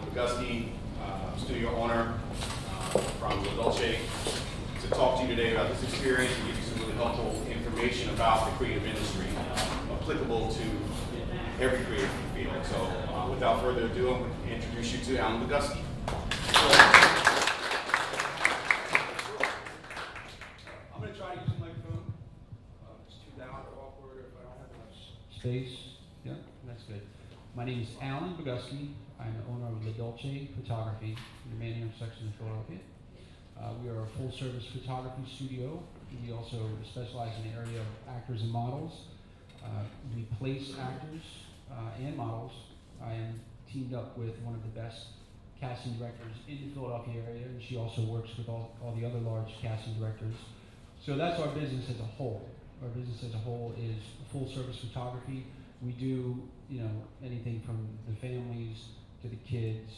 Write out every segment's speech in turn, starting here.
Bogusky, studio owner from the Dolce, to talk to you today about this experience and give you some really helpful information about the creative industry, applicable to every creative field. So without further ado, I'm going to introduce you to Alan Bogusky. I'm going to try to use the microphone. It's too loud or awkward if I don't have enough space. Yeah, that's good. My name is Alan Bogusky. I'm the owner of the Dolce Photography in the Manhattan section of Philadelphia. We are a full-service photography studio. We also specialize in the area of actors and models. We place actors and models. I am teamed up with one of the best casting directors in the Philadelphia area, and she also works with all the other large casting directors. So that's our business as a whole. Our business as a whole is full-service photography. We do, anything from the families to the kids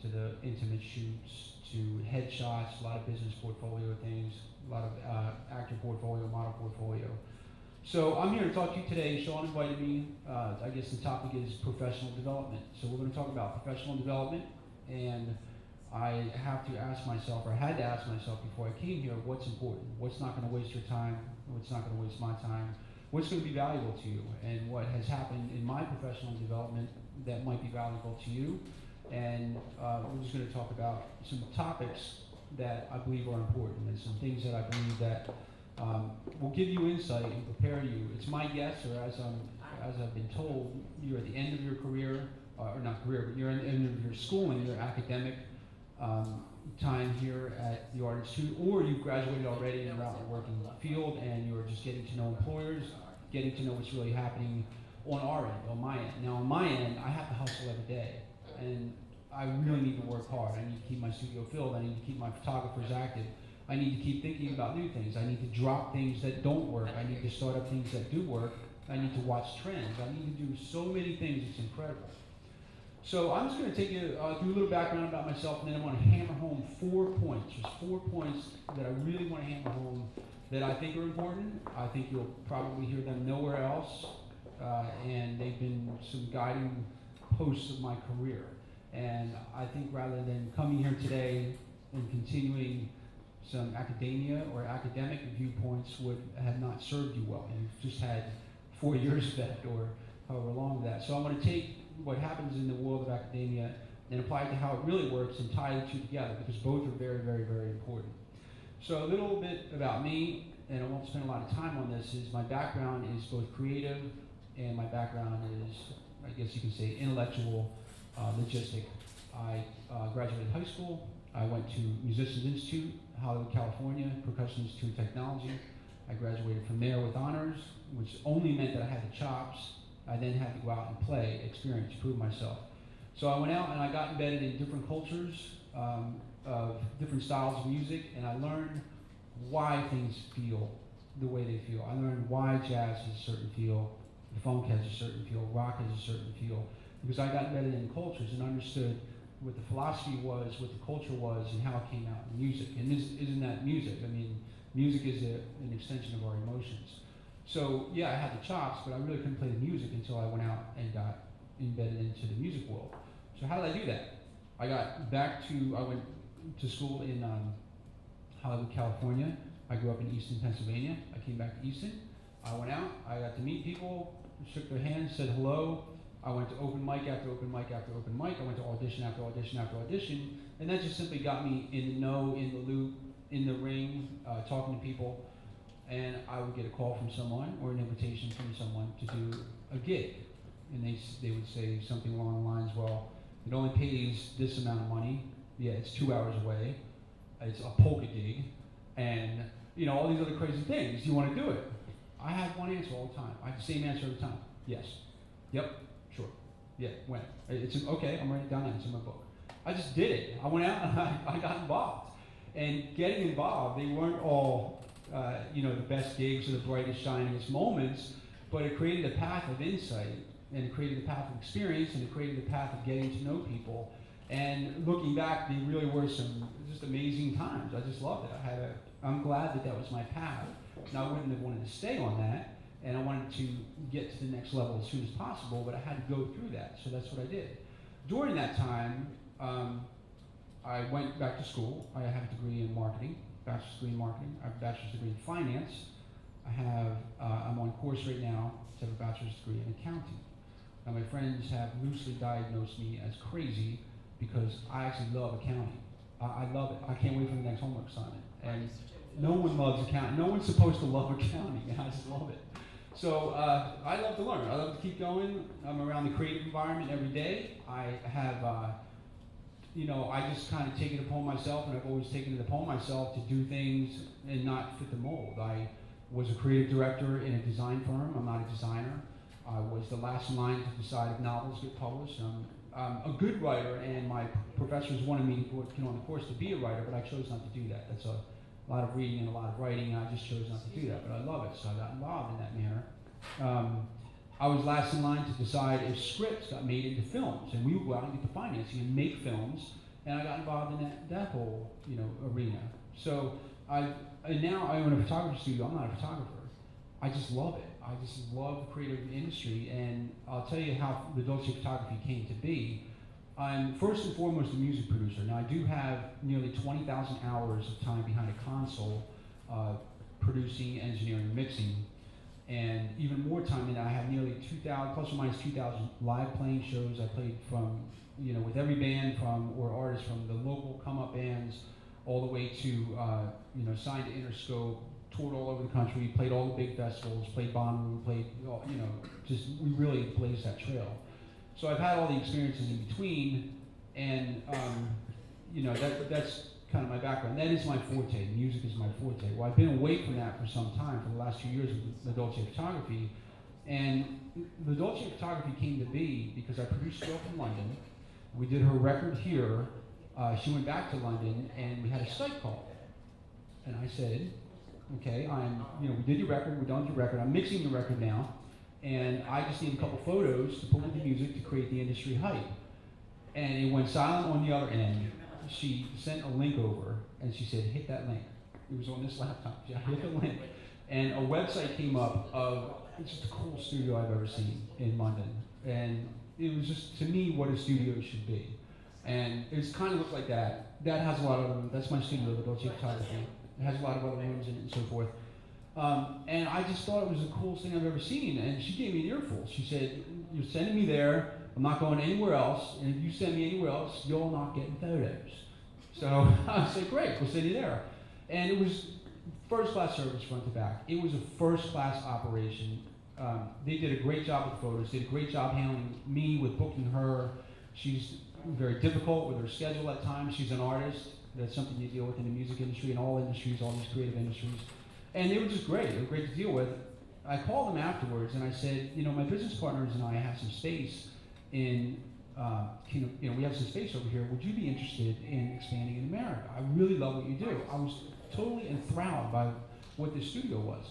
to the intimate shoots to headshots, a lot of business portfolio things, a lot of actor portfolio, model portfolio. So I'm here to talk to you today. Sean invited me. I guess the topic is professional development. So we're going to talk about professional development, and I have to ask myself, or had to ask myself before I came here, what's important? What's not going to waste your time? What's not going to waste my time? What's going to be valuable to you? And what has happened in my professional development that might be valuable to you? And we're just going to talk about some topics that I believe are important, and some things that I believe that will give you insight and prepare you. It's my guess, or as I've been told, you're at the end of your career, or not career, but you're at the end of your schooling, your academic time here at the Art Institute, or you've graduated already and you're out in the working field and you're just getting to know employers, getting to know what's really happening on our end, on my end. Now on my end, I have to hustle every day, and I really need to work hard. I need to keep my studio filled. I need to keep my photographers active. I need to keep thinking about new things. I need to drop things that don't work. I need to start up things that do work. I need to watch trends. I need to do so many things, it's incredible. So I'm just going to take you through a little background about myself, and then I want to hammer home 4 points. There's 4 points that I really want to hammer home that I think are important. I think you'll probably hear them nowhere else, and they've been some guiding posts of my career. And I think rather than coming here today and continuing some academia or academic viewpoints would have not served you well. You've just had 4 years of that, or however long of that. So I want to take what happens in the world of academia and apply it to how it really works and tie the two together, because both are very, very, very important. So a little bit about me, and I won't spend a lot of time on this, is my background is both creative and my background is, I guess you can say, intellectual, logistic. I graduated high school. I went to Musicians Institute, Hollywood, California, Percussion Institute of Technology. I graduated from there with honors, which only meant that I had the chops. I then had to go out and play, experience, prove myself. So I went out and I got embedded in different cultures, of different styles of music, and I learned why things feel the way they feel. I learned why jazz has a certain feel, funk has a certain feel, rock has a certain feel, because I got embedded in cultures and understood what the philosophy was, what the culture was, and how it came out in music. And isn't that music? I mean, music is an extension of our emotions. So yeah, I had the chops, but I really couldn't play the music until I went out and got embedded into the music world. So how did I do that? I went to school in Hollywood, California. I grew up in Easton, Pennsylvania. I came back to Easton. I went out, I got to meet people, shook their hands, said hello. I went to open mic after open mic after open mic. I went to audition after audition after audition, and that just simply got me in the know, in the loop, in the ring, talking to people. And I would get a call from someone or an invitation from someone to do a gig. And they would say something along the lines, well, it only pays this amount of money. Yeah, it's 2 hours away. It's a polka gig. And, all these other crazy things. You want to do it? I had one answer all the time. I had the same answer every time. Yes. Yep. Sure. Yeah. When? It's okay. I'm writing it down now. It's in my book. I just did it. I went out and I got involved. And getting involved, they weren't all the best gigs or the brightest, shiniest moments, but it created a path of insight, and it created a path of experience, and it created a path of getting to know people. And looking back, they really were some just amazing times. I just loved it. I'm glad that was my path. Now, I wouldn't have wanted to stay on that, and I wanted to get to the next level as soon as possible, but I had to go through that, so that's what I did. During that time, I I went back to school. I have a degree in marketing, bachelor's degree in marketing. I have a bachelor's degree in finance. I'm on course right now to have a bachelor's degree in accounting. Now my friends have loosely diagnosed me as crazy because I actually love accounting. I love it. I can't wait for the next homework assignment. And no one loves accounting. No one's supposed to love accounting, and I just love it. So I love to learn. I love to keep going. I'm around the creative environment every day. I have, I just kind of take it upon myself, and I've always taken it upon myself to do things and not fit the mold. I was a creative director in a design firm. I'm not a designer. I was the last in line to decide if novels get published. I'm a good writer, and my professors wanted me to put on the course to be a writer, but I chose not to do that. That's a lot of reading and a lot of writing, and I just chose not to do that, but I love it, so I got involved in that manner. I was last in line to decide if scripts got made into films, and we would go out and get the financing and make films, and I got involved in that whole arena. So now I own a photography studio. I'm not a photographer. I just love it. I just love the creative industry, and I'll tell you how the Dolce Photography came to be. I'm first and foremost a music producer. Now I do have nearly 20,000 hours of time behind a console, producing, engineering, mixing, and even more time than that. I have nearly 2,000, plus or minus 2,000 live playing shows. I played from, with every band or artist from the local come-up bands all the way to, signed to Interscope, toured all over the country, played all the big festivals, played Bonnaroo, played, we really blazed that trail. So I've had all the experiences in between, and that's kind of my background. That is my forte. Music is my forte. Well, I've been away from that for some time, for the last 2 years with the Dolce Photography, and the Dolce Photography came to be because I produced a girl from London. We did her record here. She went back to London, and we had a Skype call. And I said, okay, we did your record, we're done with your record, I'm mixing the record now, and I just need a couple photos to put with the music to create the industry hype. And it went silent on the other end. She sent a link over, and she said, hit that link. It was on this laptop. She hit the link. And a website came up of, it's just the coolest studio I've ever seen in London. And it was just, to me, what a studio should be. And it's kind of looked like that. That has a lot of, that's my studio, the Dolce Photography. It has a lot of other rooms in it and so forth. And I just thought it was the coolest thing I've ever seen. And she gave me an earful. She said, you're sending me there. I'm not going anywhere else. And if you send me anywhere else, you're not getting photos. So I said, great, we'll send you there. And it was first-class service front to back. It was a first-class operation. They did a great job with photos. Did a great job handling me with booking her. She's very difficult with her schedule at times. She's an artist. That's something you deal with in the music industry, in all industries, all these creative industries. And they were just great. They were great to deal with. I called them afterwards and I said, my business partners and I have some space in, we have some space over here. Would you be interested in expanding in America? I really love what you do. I was totally enthralled by what this studio was.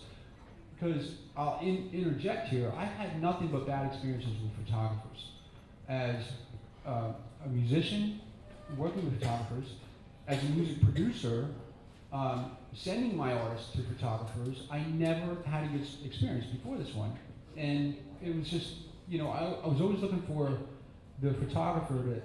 Because I'll interject here, I had nothing but bad experiences with photographers. As a musician, working with photographers, as a music producer, sending my artists to photographers, I never had a good experience before this one. And it was just, I was always looking for the photographer to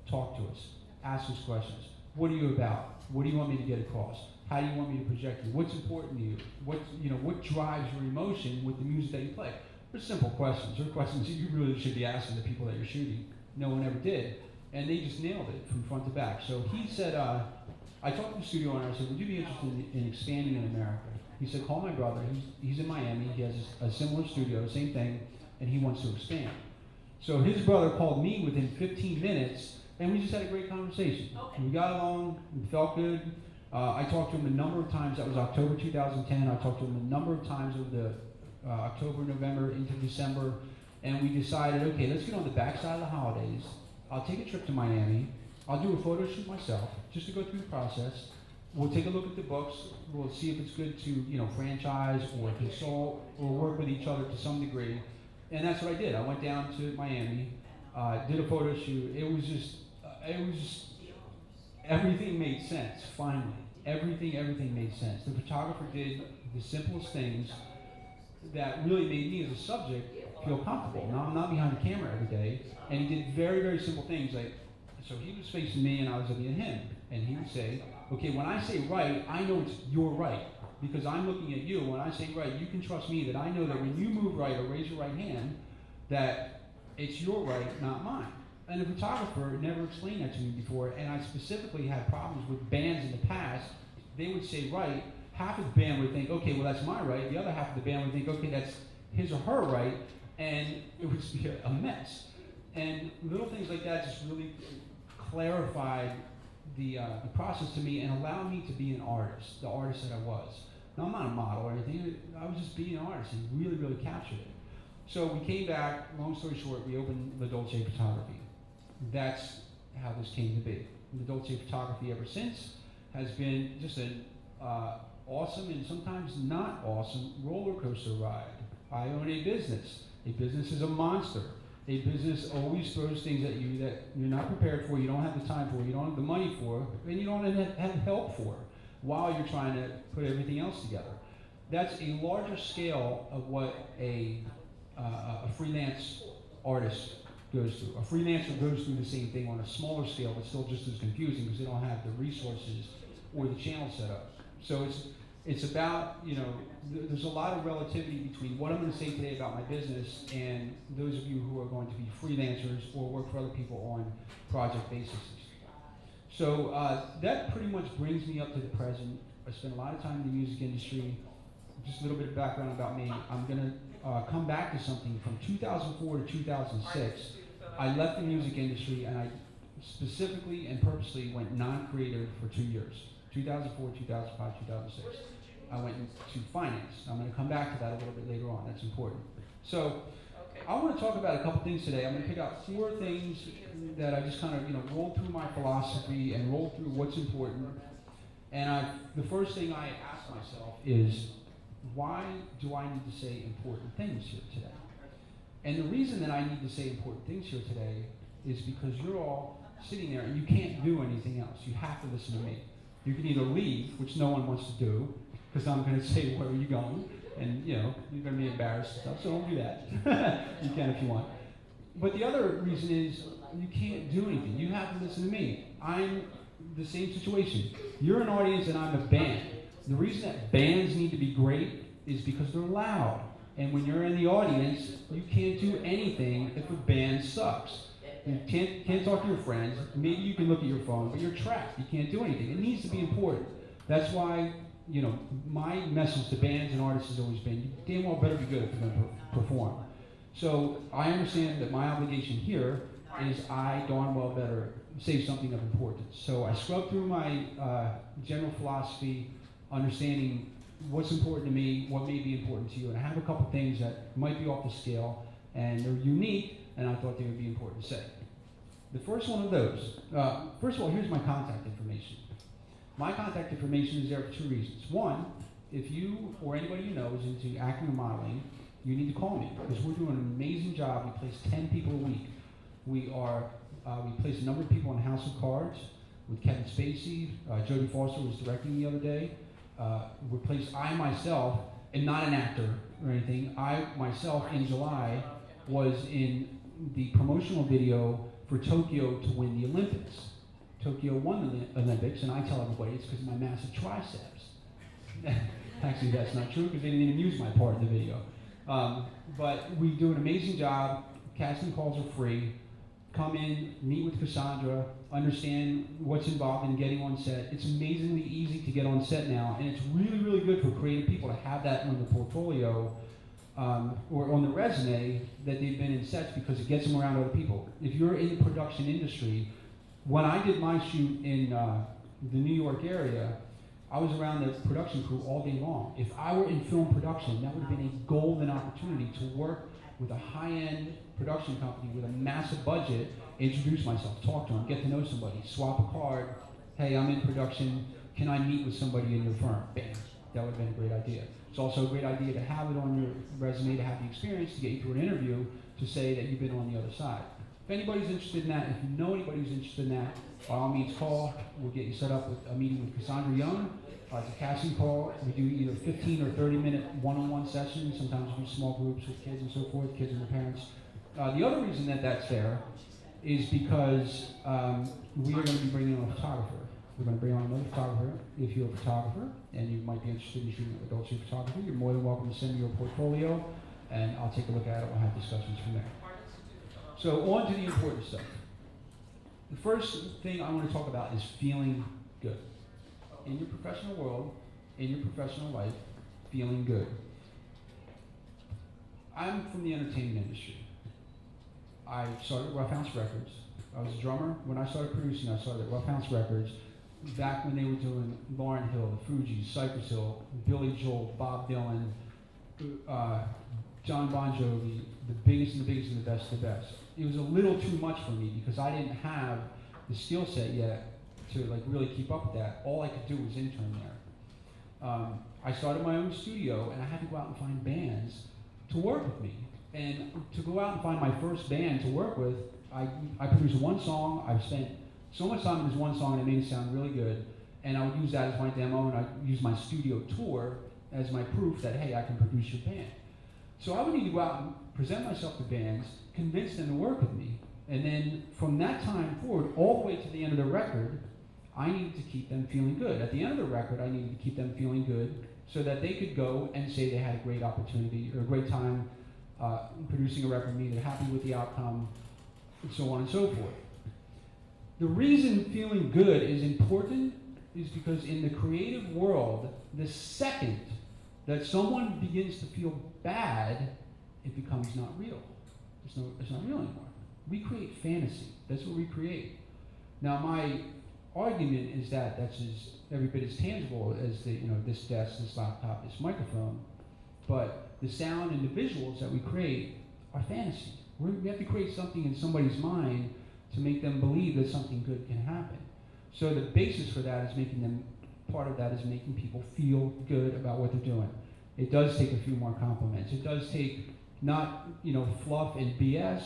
talk to us, ask us questions. What are you about? What do you want me to get across? How do you want me to project you? What's important to you? What drives your emotion with the music that you play? They're simple questions. They're questions that you really should be asking the people that you're shooting. No one ever did. And they just nailed it from front to back. So he said, I talked to the studio owner, I said, would you be interested in expanding in America? He said, call my brother, he's in Miami, he has a similar studio, same thing, and he wants to expand. So his brother called me within 15 minutes, and we just had a great conversation. Okay. We got along, we felt good. I talked to him a number of times, that was October 2010, I talked to him a number of times over the October, November, into December, and we decided, okay, let's get on the backside of the holidays. I'll take a trip to Miami. I'll do a photo shoot myself, just to go through the process. We'll take a look at the books. We'll see if it's good to, franchise or consult or work with each other to some degree. And that's what I did. I went down to Miami, did a photo shoot. It was just, everything made sense, finally. Everything made sense. The photographer did the simplest things that really made me as a subject feel comfortable. Now I'm not behind the camera every day, and he did very, very simple things like So he was facing me and I was looking at him. And he would say, okay, when I say right, I know it's your right. Because I'm looking at you. When I say right, you can trust me that I know that when you move right or raise your right hand, that it's your right, not mine. And the photographer never explained that to me before, and I specifically had problems with bands in the past. They would say right, half of the band would think, okay, well that's my right, the other half of the band would think, okay, that's his or her right, and it would be a mess. And little things like that just really clarified the process to me and allowed me to be an artist, the artist that I was. Now I'm not a model or anything, I was just being an artist and really, really captured it. So we came back, long story short, we opened the Dolce Photography. That's how this came to be. The Dolce Photography ever since has been just an awesome and sometimes not awesome roller coaster ride. I own a business. A business is a monster. A business always throws things at you that you're not prepared for, you don't have the time for, you don't have the money for, and you don't have help for while you're trying to put everything else together. That's a larger scale of what a freelance artist goes through. A freelancer goes through the same thing on a smaller scale, but still just as confusing because they don't have the resources or the channel set up. So it's about, you know, there's a lot of relativity between what I'm going to say today about my business and those of you who are going to be freelancers or work for other people on project basis. So that pretty much brings me up to the present. I spent a lot of time in the music industry. Just a little bit of background about me. I'm going to come back to something from 2004 to 2006. I left the music industry and I specifically and purposely went non-creative for 2 years. 2004, 2005, 2006. I went into finance. I'm going to come back to that a little bit later on. That's important. So I want to talk about a couple things today. I'm going to pick out 4 things that I just kind of, you know, rolled through my philosophy and rolled through what's important. And the first thing I ask myself is, why do I need to say important things here today? And the reason that I need to say important things here today is because you're all sitting there and you can't do anything else. You have to listen to me. You can either leave, which no one wants to do, because I'm going to say, where are you going? And, you know, you're going to be embarrassed and stuff, so don't do that. You can if you want. But the other reason is you can't do anything. You have to listen to me. I'm the same situation. You're an audience and I'm a band. The reason that bands need to be great is because they're loud. And when you're in the audience, you can't do anything if a band sucks. You can't talk to your friends. Maybe you can look at your phone, but you're trapped. You can't do anything. It needs to be important. That's why, you know, my message to bands and artists has always been, you damn well better be good if you're going to perform. So I understand that my obligation here is I darn well better say something of importance. So I scrubbed through my general philosophy, understanding what's important to me, what may be important to you, and I have a couple things that might be off the scale, and they're unique, and I thought they would be important to say. The first one of those, first of all, here's my contact information. My contact information is there for 2 reasons. One, if you or anybody you know is into acting or modeling, you need to call me, because we're doing an amazing job. We place 10 people a week. We place a number of people on House of Cards with Kevin Spacey. Jodie Foster was directing the other day. We placed I myself, and not an actor or anything, I myself in July was in the promotional video for Tokyo to win the Olympics. Tokyo won the Olympics, and I tell everybody it's because of my massive triceps. Actually, that's not true, because they didn't even use my part in the video. But we do an amazing job. Casting calls are free. Come in, meet with Cassandra, understand what's involved in getting on set. It's amazingly easy to get on set now, and it's really, really good for creative people to have that on the portfolio or on the resume that they've been in sets, because it gets them around other people. If you're in the production industry, when I did my shoot in the New York area, I was around the production crew all day long. If I were in film production, that would have been a golden opportunity to work with a high-end production company with a massive budget, introduce myself, talk to them, get to know somebody, swap a card. Hey, I'm in production. Can I meet with somebody in your firm? Bam. That would have been a great idea. It's also a great idea to have it on your resume, to have the experience, to get you through an interview, to say that you've been on the other side. If anybody's interested in that, if you know anybody who's interested in that, by all means call. We'll get you set up with a meeting with Cassandra Young. It's a casting call. We do either 15 or 30-minute one-on-one sessions. Sometimes we do small groups with kids and so forth, kids and their parents. The other reason that that's there is because we are going to be bringing on a photographer. We're going to bring on another photographer. If you're a photographer and you might be interested in shooting Dolce Photography, you're more than welcome to send me your portfolio, and I'll take a look at it. We'll have discussions from there. So on to the important stuff. The first thing I want to talk about is feeling good. In your professional world, in your professional life, feeling good. I'm from the entertainment industry. I started at Rough House Records. I was a drummer. When I started producing, I started at Rough House Records back when they were doing Lauryn Hill, the Fugees, Cypress Hill, Billy Joel, Bob Dylan, John Bon Jovi, the biggest and the biggest and the best of the best. It was a little too much for me because I didn't have the skill set yet to like really keep up with that. All I could do was intern there. I started my own studio, and I had to go out and find bands to work with me. And to go out and find my first band to work with, I produced one song. I spent so much time in this one song, and it made it sound really good. And I would use that as my demo, and I'd use my studio tour as my proof that, hey, I can produce your band. So I would need to go out and present myself to bands, convince them to work with me. And then from that time forward, all the way to the end of the record, I needed to keep them feeling good. At the end of the record, I needed to keep them feeling good so that they could go and say they had a great opportunity or a great time producing a record with me. They're happy with the outcome, and so on and so forth. The reason feeling good is important is because in the creative world, the second that someone begins to feel bad, it becomes not real. It's not real anymore. We create fantasy. That's what we create. Now, my argument is that that's every bit as tangible as this desk, this laptop, this microphone, but the sound and the visuals that we create are fantasy. We have to create something in somebody's mind to make them believe that something good can happen. So the basis for that is part of that is making people feel good about what they're doing. It does take a few more compliments. It does take not, fluff and BS,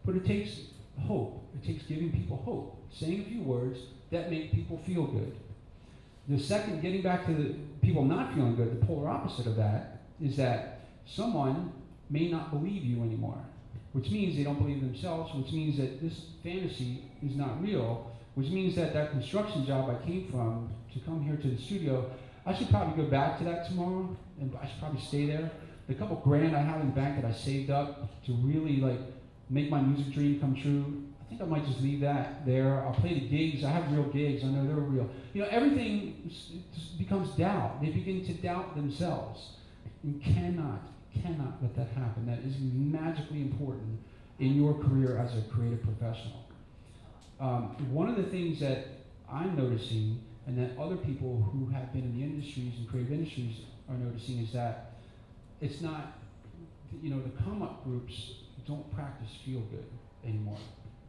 but it takes hope. It takes giving people hope, saying a few words that make people feel good. The second, getting back to the people not feeling good, the polar opposite of that is that someone may not believe you anymore, which means they don't believe themselves, which means that this fantasy is not real, which means that construction job I came from to come here to the studio, I should probably go back to that tomorrow, and I should probably stay there. The couple grand I have in the bank that I saved up to really make my music dream come true, I think I might just leave that there. I'll play the gigs. I have real gigs. I know they're real. Everything just becomes doubt. They begin to doubt themselves. You cannot let that happen. That is magically important in your career as a creative professional. One of the things that I'm noticing, and that other people who have been in the industries and creative industries are noticing, is that it's not, the come-up groups don't practice feel good anymore.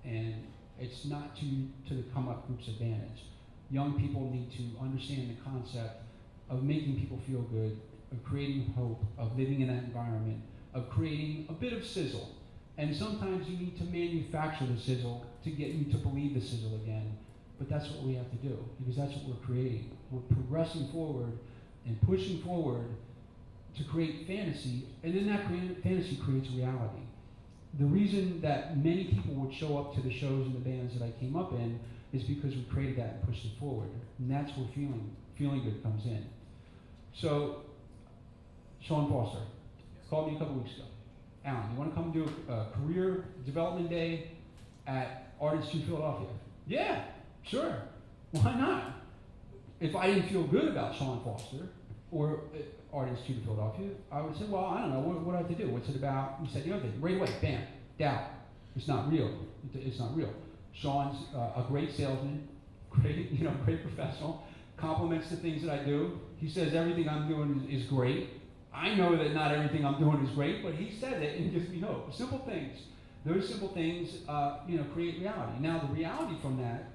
And it's not to the come-up group's advantage. Young people need to understand the concept of making people feel good, of creating hope, of living in that environment, of creating a bit of sizzle. And sometimes you need to manufacture the sizzle to get you to believe the sizzle again. But that's what we have to do, because that's what we're creating. We're progressing forward and pushing forward to create fantasy, and then that fantasy creates reality. The reason that many people would show up to the shows and the bands that I came up in is because we created that and pushed it forward. And that's where feeling good comes in. So, Sean Foster called me a couple weeks ago. Alan, you want to come do a career development day at Art Institute Philadelphia? Yeah, sure. Why not? If I didn't feel good about Sean Foster or Art Institute of Philadelphia, I would say, well, I don't know, what do I have to do? What's it about? He said, right away, bam, doubt. It's not real. It's not real. Sean's a great salesman, great professional, compliments the things that I do. He says everything I'm doing is great. I know that not everything I'm doing is great, but he said it and gives me hope. Simple things. Those simple things, create reality. Now, the reality from that,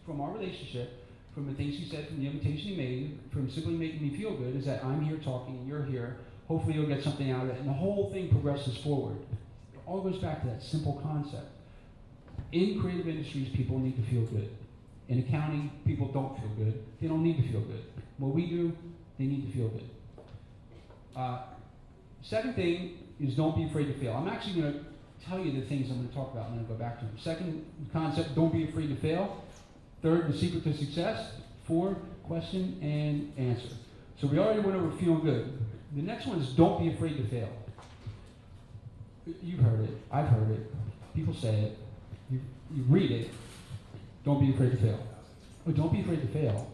from our relationship, from the things he said, from the invitation he made, from simply making me feel good, is that I'm here talking and you're here. Hopefully you'll get something out of it, and the whole thing progresses forward. It all goes back to that simple concept. In creative industries, people need to feel good. In accounting, people don't feel good. They don't need to feel good. What we do, they need to feel good. Second thing is don't be afraid to fail. I'm actually going to tell you the things I'm going to talk about and then go back to them. Second concept, don't be afraid to fail. Third, the secret to success. 4, question and answer. So we already went over feeling good. The next one is don't be afraid to fail. You've heard it. I've heard it. People say it. You read it. Don't be afraid to fail. Oh, don't be afraid to fail.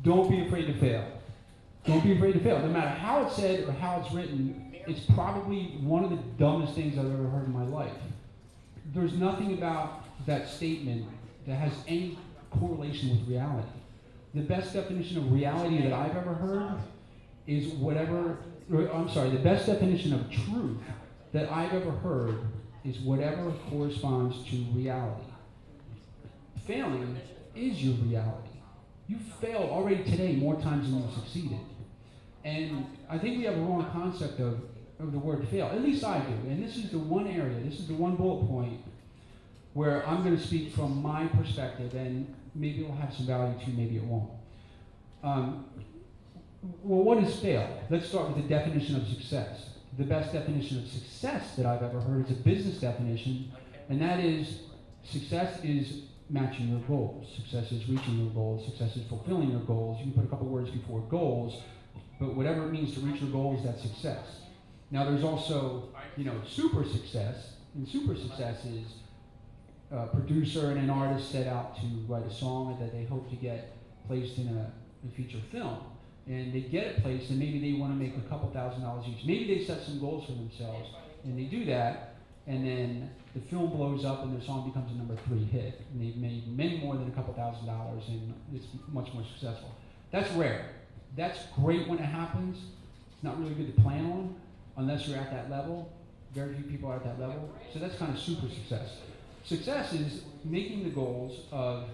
Don't be afraid to fail. Don't be afraid to fail. No matter how it's said or how it's written, it's probably one of the dumbest things I've ever heard in my life. There's nothing about that statement that has any correlation with reality. The best definition of reality that I've ever heard is the best definition of truth that I've ever heard is whatever corresponds to reality. Failing is your reality. You failed already today more times than you succeeded. And I think we have a wrong concept of the word fail. At least I do. And this is the one area, this is the one bullet point where I'm going to speak from my perspective, and maybe it will have some value to you, maybe it won't. Well, what is fail? Let's start with the definition of success. The best definition of success that I've ever heard is a business definition, and that is success is matching your goals. Success is reaching your goals. Success is fulfilling your goals. You can put a couple words before goals, but whatever it means to reach your goals, that's success. Now, there's also, super success, and super success is a producer and an artist set out to write a song that they hope to get placed in a feature film. And they get it placed, and maybe they want to make a couple $1,000s each. Maybe they set some goals for themselves, and they do that, and then the film blows up, and their song becomes a number 3 hit. And they've made many more than a couple $1,000s, and it's much more successful. That's rare. That's great when it happens. It's not really good to plan on, unless you're at that level. Very few people are at that level. So that's kind of super success. Success is making the goals of,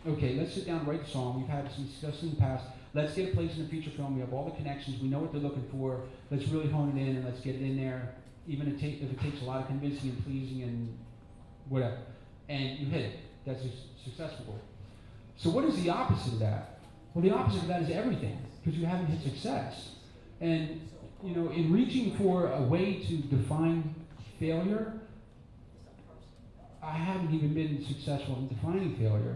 okay, let's sit down and write the song. We've had some success in the past. Let's get it placed in a feature film. We have all the connections. We know what they're looking for. Let's really hone it in, and let's get it in there, even if it takes a lot of convincing and pleasing and whatever. And you hit it. That's a successful goal. So what is the opposite of that? Well, the opposite of that is everything, because you haven't hit success. And, in reaching for a way to define failure, I haven't even been successful in defining failure.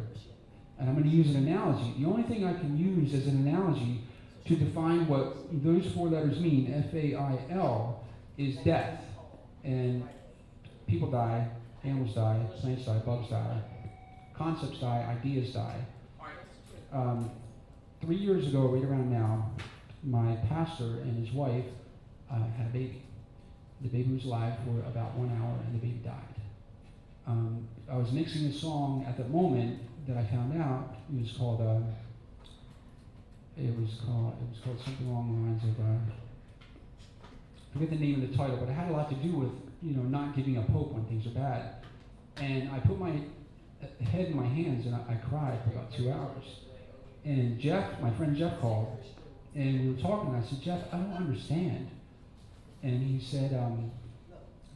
And I'm going to use an analogy. The only thing I can use as an analogy to define what those 4 letters mean, F-A-I-L, is death. And people die, animals die, plants die, bugs die, concepts die, ideas die. 3 years ago, right around now, my pastor and his wife had a baby. The baby was alive for about 1 hour, and the baby died. I was mixing a song at the moment that I found out. It was called something along the lines of I forget the name of the title, but it had a lot to do with not giving up hope when things are bad. And I put my head in my hands and I cried for about 2 hours. And my friend Jeff called, and we were talking. And I said, Jeff, I don't understand. And he said,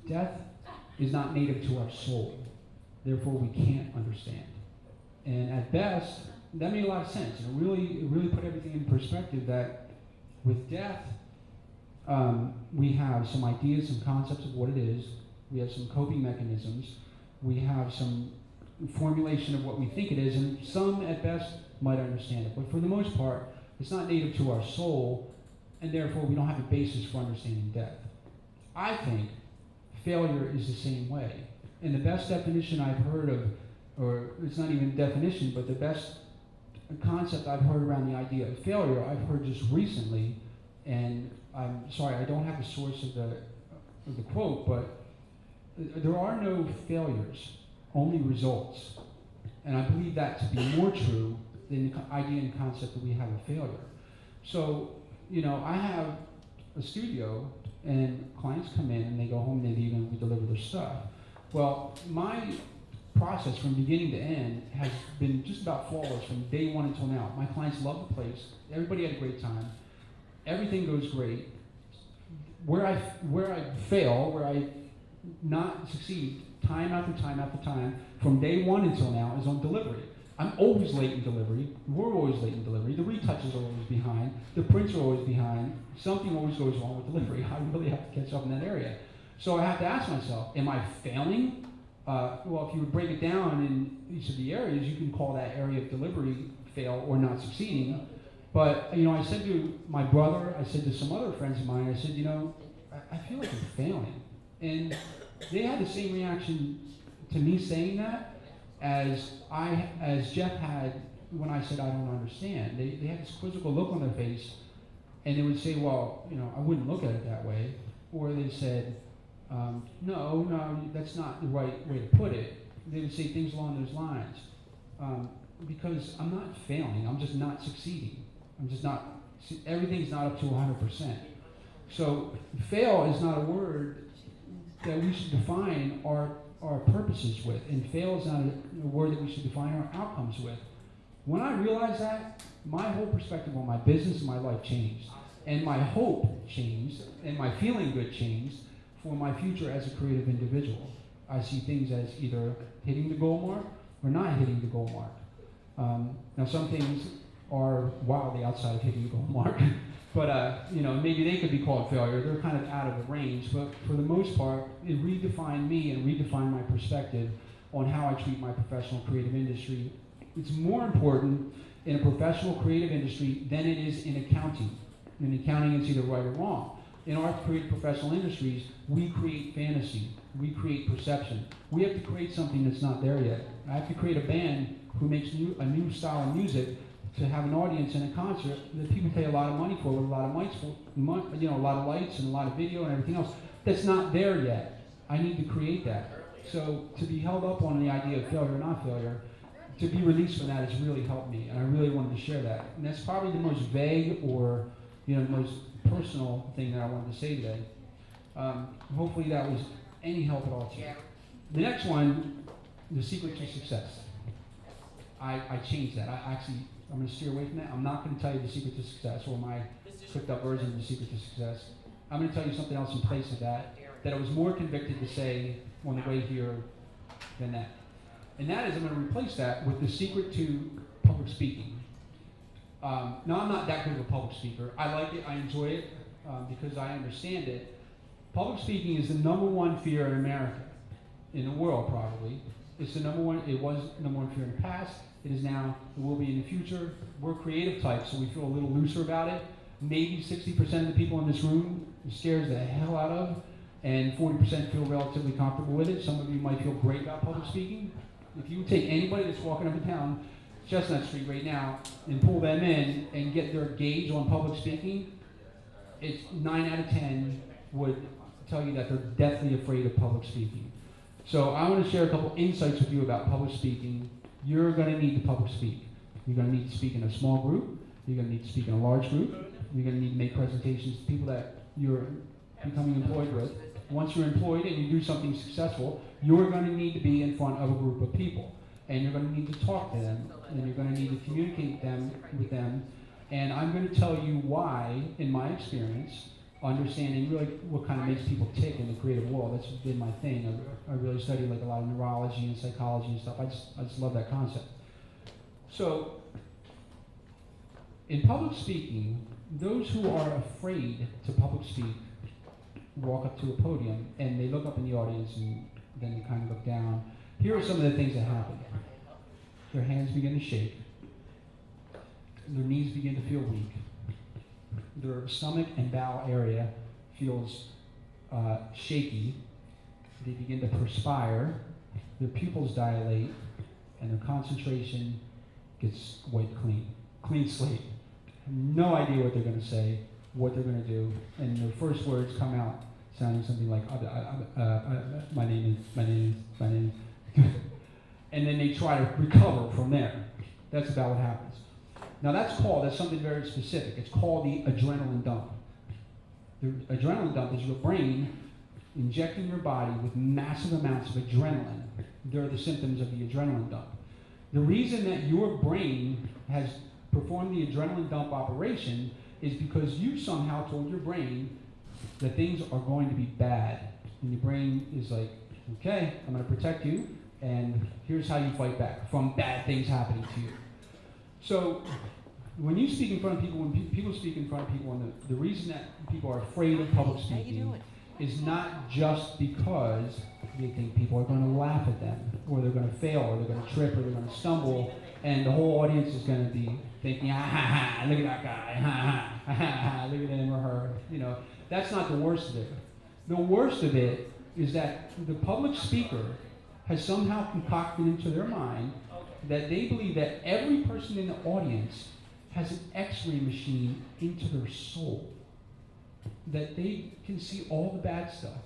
death is not native to our soul. Therefore, we can't understand. And at best, that made a lot of sense. It really put everything in perspective that with death, we have some ideas, some concepts of what it is. We have some coping mechanisms. We have some formulation of what we think it is, and some at best might understand it. But for the most part, it's not native to our soul, and therefore we don't have a basis for understanding death. I think failure is the same way. And the best definition I've heard of, or it's not even a definition, but the best concept I've heard around the idea of failure, I've heard just recently, and I'm sorry, I don't have the source of the quote, but there are no failures, only results. And I believe that to be more true than the idea and concept that we have of failure. So, I have a studio, and clients come in, and they go home, and they leave, and we deliver their stuff. Well, my process from beginning to end has been just about flawless from day 1 until now. My clients love the place. Everybody had a great time. Everything goes great. Where I fail, where I not succeed, time after time after time, from day 1 until now, is on delivery. I'm always late in delivery. We're always late in delivery. The retouches are always behind. The prints are always behind. Something always goes wrong with delivery. I really have to catch up in that area. So I have to ask myself, am I failing? Well, if you would break it down in each of the areas, you can call that area of delivery fail or not succeeding. But, I said to my brother, I said to some other friends of mine, I said, I feel like I'm failing. And they had the same reaction to me saying that as Jeff had when I said I don't understand. They had this quizzical look on their face, and they would say, well, I wouldn't look at it that way. Or they said, no, that's not the right way to put it. They would say things along those lines. Because I'm not failing, I'm just not succeeding. Everything's not up to 100%. So fail is not a word that we should define our purposes with, and fail is not a word that we should define our outcomes with. When I realized that, my whole perspective on my business and my life changed, and my hope changed, and my feeling good changed for my future as a creative individual. I see things as either hitting the goal mark or not hitting the goal mark. Now some things are wildly outside of hitting the goal mark, but maybe they could be called failure. They're kind of out of the range, but for the most part, it redefined me and redefined my perspective on how I treat my professional creative industry. It's more important in a professional creative industry than it is in accounting. In accounting, it's either right or wrong. In our creative professional industries, we create fantasy, we create perception. We have to create something that's not there yet. I have to create a band who makes a new style of music to have an audience in a concert that people pay a lot of money for, with a lot of lights, a lot of lights and a lot of video and everything else. That's not there yet. I need to create that. So to be held up on the idea of failure or not failure, to be released from that has really helped me, and I really wanted to share that. And that's probably the most vague or the most personal thing that I wanted to say today. Hopefully that was any help at all to you. The next one, the secret to success. I changed that. I'm going to steer away from that. I'm not going to tell you the secret to success or my cooked up version of the secret to success. I'm going to tell you something else in place of that I was more convicted to say on the way here than that. And that is, I'm going to replace that with the secret to public speaking. Now, I'm not that good of a public speaker. I like it, I enjoy it, because I understand it. Public speaking is the #1 fear in America, in the world probably. It's the #1, it was #1 fear in the past, it is now, it will be in the future. We're creative types, so we feel a little looser about it. Maybe 60% of the people in this room it scares the hell out of, and 40% feel relatively comfortable with it. Some of you might feel great about public speaking. If you take anybody that's walking up and down Chestnut Street right now and pull them in and get their gauge on public speaking, it's 9 out of 10 would tell you that they're deathly afraid of public speaking. So I want to share a couple insights with you about public speaking. You're going to need to public speak. You're going to need to speak in a small group. You're going to need to speak in a large group. You're going to need to make presentations to people that you're becoming employed with. Once you're employed and you do something successful, you're going to need to be in front of a group of people. And you're going to need to talk to them, and you're going to need to communicate with them. And I'm going to tell you why, in my experience, understanding really what kind of makes people tick in the creative world. That's been my thing. I really study like a lot of neurology and psychology and stuff. I just love that concept. So, in public speaking, those who are afraid to public speak walk up to a podium and they look up in the audience and then they kind of look down. Here are some of the things that happen. Their hands begin to shake. Their knees begin to feel weak. Their stomach and bowel area feels shaky. They begin to perspire. Their pupils dilate, and their concentration gets wiped clean. Clean slate. No idea what they're going to say, what they're going to do, and their first words come out sounding something like, my name is, and then they try to recover from there. That's about what happens. Now that's something very specific. It's called the adrenaline dump. The adrenaline dump is your brain injecting your body with massive amounts of adrenaline. They're the symptoms of the adrenaline dump. The reason that your brain has performed the adrenaline dump operation is because you somehow told your brain that things are going to be bad. And your brain is like, okay, I'm going to protect you, and here's how you fight back from bad things happening to you. So when you speak in front of people, when people speak in front of people, and the reason that people are afraid of public speaking is not just because they think people are going to laugh at them, or they're going to fail, or they're going to trip, or they're going to stumble, and the whole audience is going to be thinking, ha ha ha, look at that guy, ha ha ha, look at him or her. You know, that's not the worst of it. The worst of it is that the public speaker has somehow concocted into their mind that they believe that every person in the audience has an X-ray machine into their soul, that they can see all the bad stuff,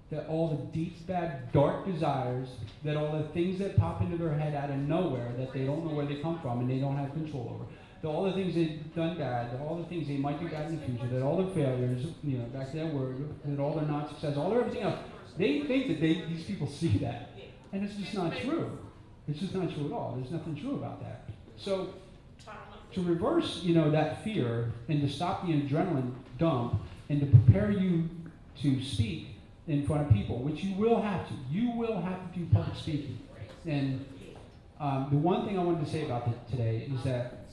that all the deep, bad, dark desires, that all the things that pop into their head out of nowhere that they don't know where they come from and they don't have control over, that all the things they've done bad, that all the things they might do bad in the future, that all their failures, you know, back to that word, that all their non-success, all their everything else, they think that these people see that. And it's just not true. It's just not true at all. There's nothing true about that. So to reverse, you know, that fear and to stop the adrenaline dump and to prepare you to speak in front of people, which you will have to. You will have to do public speaking. And the one thing I wanted to say about that today is that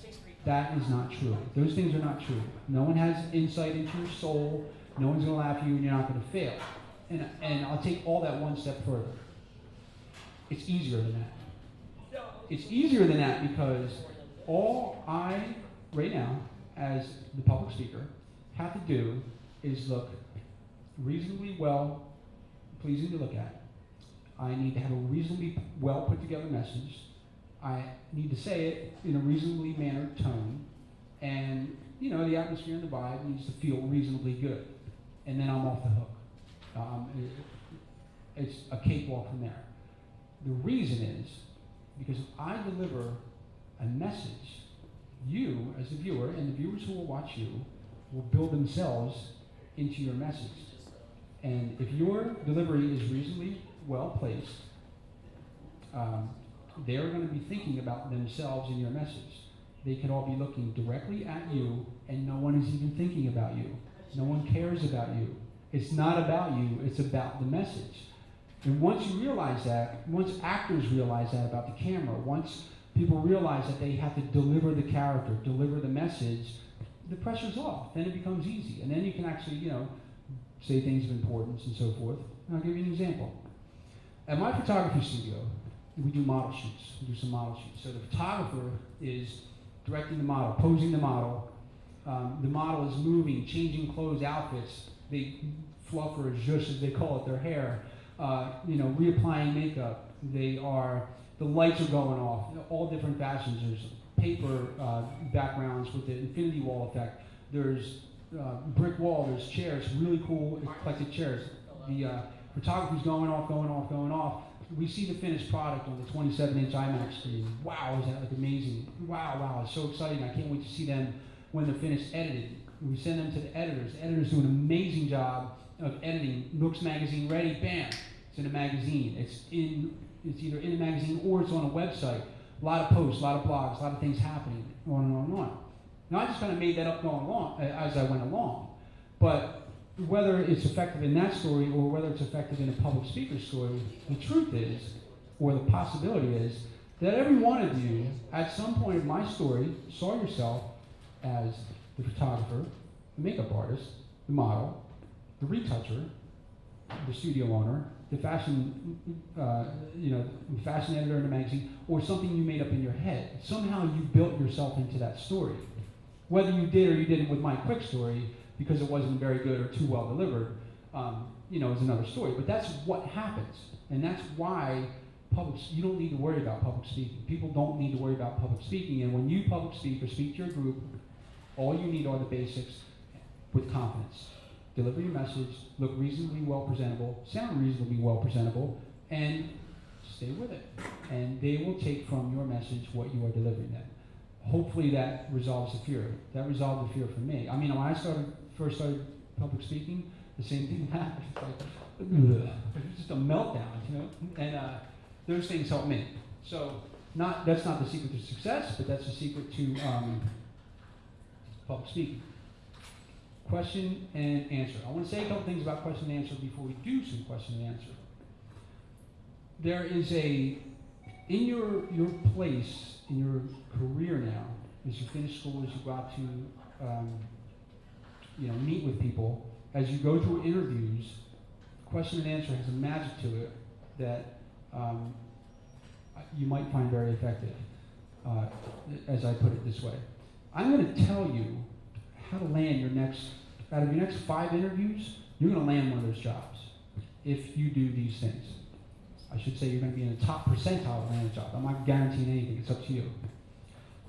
that is not true. Those things are not true. No one has insight into your soul. No one's going to laugh at you, and you're not going to fail. And I'll take all that one step further. It's easier than that. It's easier than that because all I, right now, as the public speaker, have to do is look reasonably well pleasing to look at. I need to have a reasonably well put together message. I need to say it in a reasonably mannered tone. And, you know, the atmosphere and the vibe needs to feel reasonably good. And then I'm off the hook. It's a cakewalk from there. The reason is because if I deliver a message, you, as the viewer, and the viewers who will watch you, will build themselves into your message. And if your delivery is reasonably well placed, they're going to be thinking about themselves in your message. They could all be looking directly at you, and no one is even thinking about you. No one cares about you. It's not about you, it's about the message. And once you realize that, once actors realize that about the camera, once people realize that they have to deliver the character, deliver the message, the pressure's off. Then it becomes easy. And then you can actually, you know, say things of importance and so forth. And I'll give you an example. At my photography studio, we do model shoots. We do some model shoots. So the photographer is directing the model, posing the model. The model is moving, changing clothes, outfits. They fluff or zhush, as they call it, their hair. You know, reapplying makeup. The lights are going off, all different fashions. There's paper backgrounds with the infinity wall effect. There's brick wall, there's chairs, really cool eclectic chairs. The photography's going off, going off, going off. We see the finished product on the 27-inch IMAX screen. Wow, is that like amazing? Wow, it's so exciting. I can't wait to see them when they're finished edited. We send them to the editors. The editors do an amazing job of editing. Nooks magazine ready, bam, it's in a magazine. It's either in a magazine or it's on a website. A lot of posts, a lot of blogs, a lot of things happening, on and on and on. Now I just kind of made that up going along as I went along. But whether it's effective in that story or whether it's effective in a public speaker story, the truth is, or the possibility is, that every one of you, at some point in my story, saw yourself as the photographer, the makeup artist, the model, the retoucher, the studio owner, the fashion, fashion editor in a magazine, or something you made up in your head. Somehow you built yourself into that story. Whether you did or you didn't with my quick story, because it wasn't very good or too well delivered, is another story. But that's what happens, and that's why you don't need to worry about public speaking. People don't need to worry about public speaking, and when you public speak or speak to your group, all you need are the basics with confidence. Deliver your message, look reasonably well presentable, sound reasonably well presentable, and stay with it. And they will take from your message what you are delivering them. Hopefully that resolves the fear. That resolved the fear for me. I mean, when I first started public speaking, the same thing happened. It was just a meltdown, you know? And those things helped me. So that's not the secret to success, but that's the secret to public speaking. Question and answer. I want to say a couple things about question and answer before we do some question and answer. There is in your place, in your career now, as you finish school, as you go out to meet with people, as you go through interviews, question and answer has a magic to it that you might find very effective, as I put it this way. I'm going to tell you how to land out of your next 5 interviews, you're going to land one of those jobs if you do these things. I should say you're going to be in the top percentile of land a job. I'm not guaranteeing anything, it's up to you.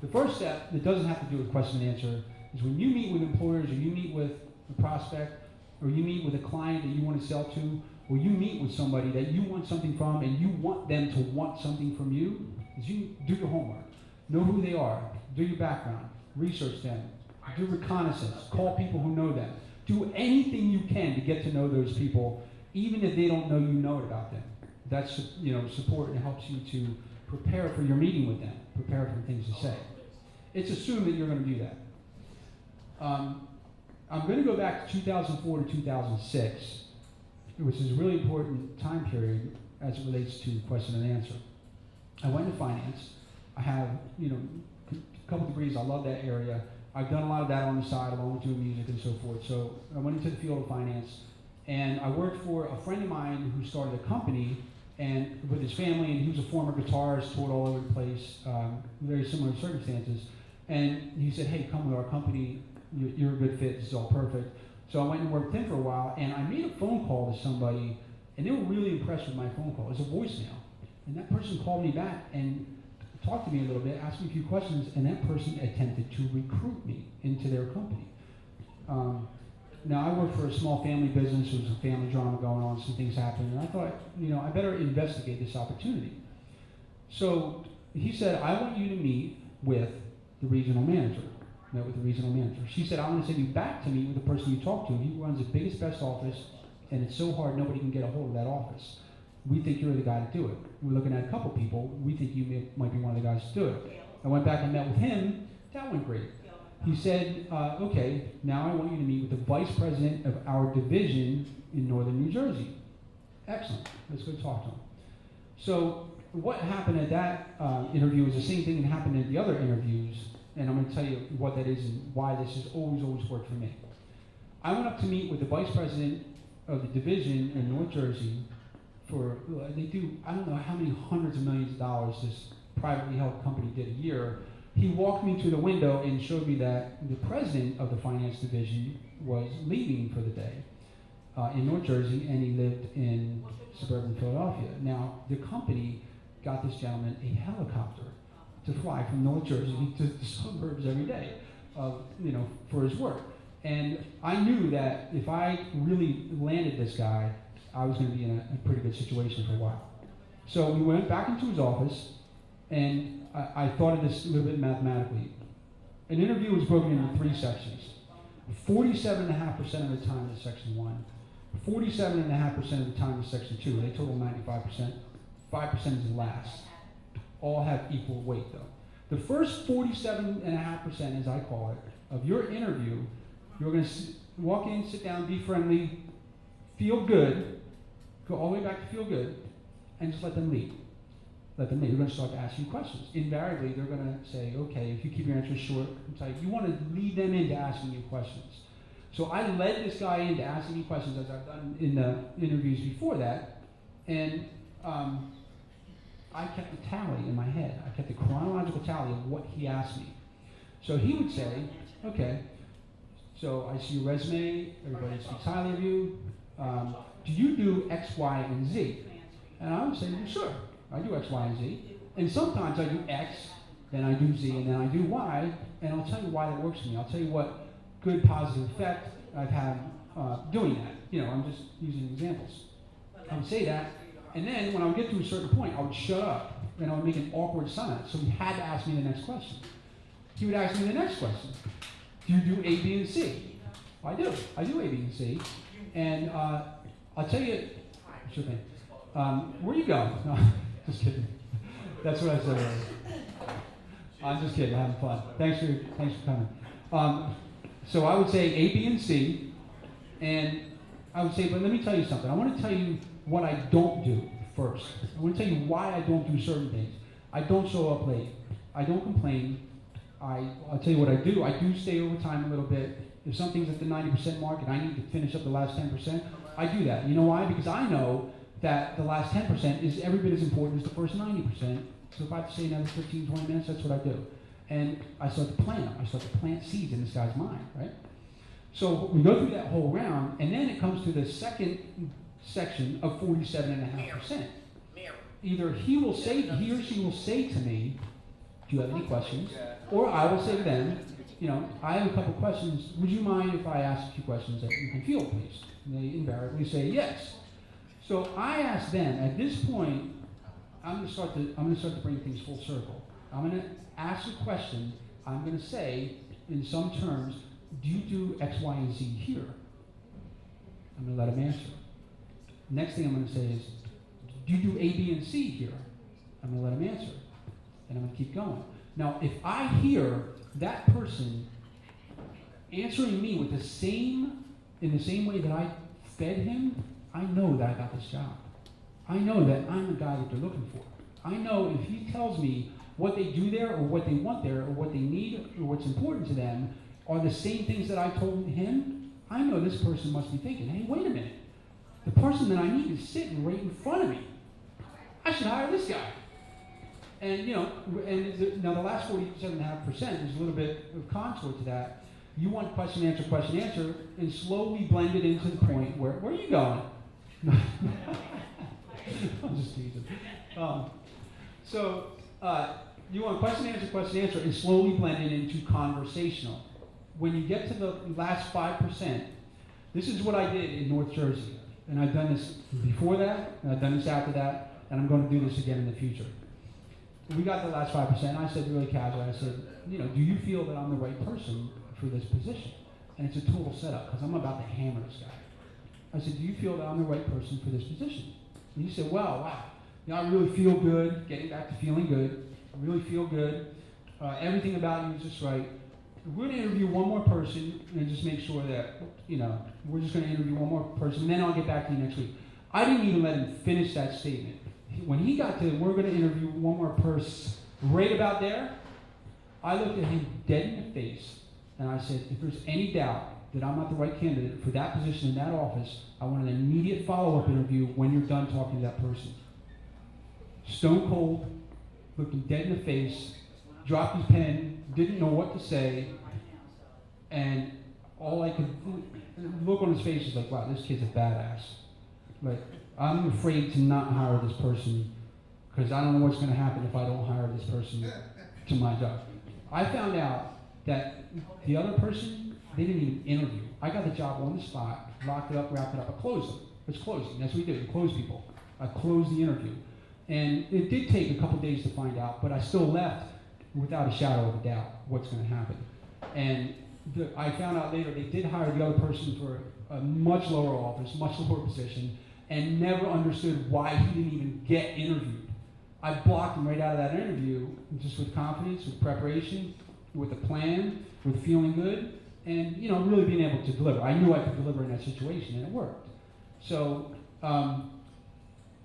The first step that doesn't have to do with question and answer is when you meet with employers or you meet with a prospect or you meet with a client that you want to sell to, or you meet with somebody that you want something from and you want them to want something from you, is you do your homework. Know who they are, do your background, research them, do reconnaissance, call people who know them. Do anything you can to get to know those people, even if they don't know you know it about them. That's support and helps you to prepare for your meeting with them, prepare for things to say. It's assumed that you're going to do that. I'm going to go back to 2004 to 2006, which is a really important time period as it relates to question and answer. I went into finance. I have, a couple degrees. I love that area. I've done a lot of that on the side along with doing music and so forth. So I went into the field of finance, and I worked for a friend of mine who started a company and with his family, and he was a former guitarist, toured all over the place, very similar circumstances. And he said, hey, come with our company. You're a good fit. This is all perfect. So I went and worked with him for a while, and I made a phone call to somebody, and they were really impressed with my phone call. It was a voicemail. And that person called me back and talked to me a little bit, asked me a few questions, and that person attempted to recruit me into their company. Now, I work for a small family business. There was a family drama going on, some things happened, and I thought, I better investigate this opportunity. So he said, I want you to meet with the regional manager. Met with the regional manager. She said, I want to send you back to meet with the person you talked to. He runs the biggest, best office, and it's so hard nobody can get a hold of that office. We think you're the guy to do it. We're looking at a couple people. We think you might be one of the guys to do it. I went back and met with him. That went great. He said, okay, now I want you to meet with the vice president of our division in northern New Jersey. Excellent. Let's go talk to him. So what happened at that interview was the same thing that happened at the other interviews, and I'm going to tell you what that is and why this has always worked for me. I went up to meet with the vice president of the division in North Jersey for, they do, I don't know how many hundreds of millions of dollars this privately held company did a year. He walked me to the window and showed me that the president of the finance division was leaving for the day in North Jersey, and he lived in suburban Philadelphia. Now, the company got this gentleman a helicopter to fly from North Jersey to the suburbs every day, for his work. And I knew that if I really landed this guy, I was going to be in a pretty good situation for a while. So we went back into his office, and I thought of this a little bit mathematically. An interview was broken into 3 sections. 47.5% of the time is section 1. 47.5% of the time is section 2. They total 95%. 5% is last. All have equal weight, though. The first 47.5%, as I call it, of your interview, you're going to walk in, sit down, be friendly, feel good, go all the way back to feel good, and just let them lead. Let them lead. You're going to start to ask you questions. Invariably, they're going to say, okay, if you keep your answers short, you want to lead them into asking you questions. So I led this guy into asking me questions, as I've done in the interviews before that, and I kept a tally in my head. I kept a chronological tally of what he asked me. So he would say, okay, so I see your resume, everybody speaks highly of you. Do you do X, Y, and Z? And I would say, well, sure, I do X, Y, and Z. And sometimes I do X, then I do Z, and then I do Y, and I'll tell you why that works for me. I'll tell you what good positive effect I've had doing that. I'm just using examples. I would say that, and then when I would get to a certain point, I would shut up, and I would make an awkward silence. So he had to ask me the next question. He would ask me the next question. Do you do A, B, and C? I do. I do A, B, and C. And I'll tell you, sure thing. Where you going? No, just kidding. That's what I said earlier. I'm just kidding. I'm having fun. Thanks for coming. So I would say A, B, and C, and I would say, but let me tell you something. I want to tell you what I don't do first. I want to tell you why I don't do certain things. I don't show up late. I don't complain. I'll tell you what I do. I do stay overtime a little bit. If something's at the 90% mark and I need to finish up the last 10%, I do that. You know why? Because I know that the last 10% is every bit as important as the first 90%. So if I have to say another 15, 20 minutes, that's what I do. And I start to plan them. I start to plant seeds in this guy's mind, right? So we go through that whole round, and then it comes to the second section of 47.5%. Either he or she will say to me, do you have any questions? Or I will say to them, you know, I have a couple questions. Would you mind if I ask a few questions that you can field, please? And they invariably say yes. So I ask them, at this point, I'm going to start to bring things full circle. I'm going to ask a question. I'm going to say, in some terms, do you do X, Y, and Z here? I'm going to let them answer. Next thing I'm going to say is, do you do A, B, and C here? I'm going to let them answer. And I'm going to keep going. Now, if I hear that person answering me with in the same way that I fed him, I know that I got this job. I know that I'm the guy that they're looking for. I know if he tells me what they do there, or what they want there, or what they need, or what's important to them, are the same things that I told him, I know this person must be thinking, hey, wait a minute. The person that I need is sitting right in front of me. I should hire this guy. And, you know, now the last 47.5%, there's a little bit of contour to that. You want question, answer, and slowly blend it into the point where are you going? I'm just teasing. You want question, answer, and slowly blend it into conversational. When you get to the last 5%, this is what I did in North Jersey. And I've done this before that, and I've done this after that, and I'm going to do this again in the future. We got the last 5%. I said really casually, I said, you know, do you feel that I'm the right person for this position? And it's a total setup, because I'm about to hammer this guy. I said, do you feel that I'm the right person for this position? And he said, wow. You know, I really feel good, getting back to feeling good. I really feel good. Everything about you is just right. We're going to interview one more person and just make sure that, you know, we're just going to interview one more person, and then I'll get back to you next week. I didn't even let him finish that statement. When he got to, we're going to interview one more person, right about there, I looked at him dead in the face, and I said, if there's any doubt that I'm not the right candidate for that position in that office, I want an immediate follow-up interview when you're done talking to that person. Stone cold, looking dead in the face, dropped his pen, didn't know what to say, and all I could look on his face was like, wow, this kid's a badass. Like, I'm afraid to not hire this person because I don't know what's going to happen if I don't hire this person to my job. I found out that the other person, they didn't even interview. I got the job on the spot, locked it up, wrapped it up, I closed them. It's closing. That's what we do. We close people. I closed the interview. And it did take a couple days to find out, but I still left without a shadow of a doubt what's going to happen. And I found out later they did hire the other person for a much lower office, much lower position, and never understood why he didn't even get interviewed. I blocked him right out of that interview just with confidence, with preparation, with a plan, with feeling good, and you know, really being able to deliver. I knew I could deliver in that situation, and it worked. So,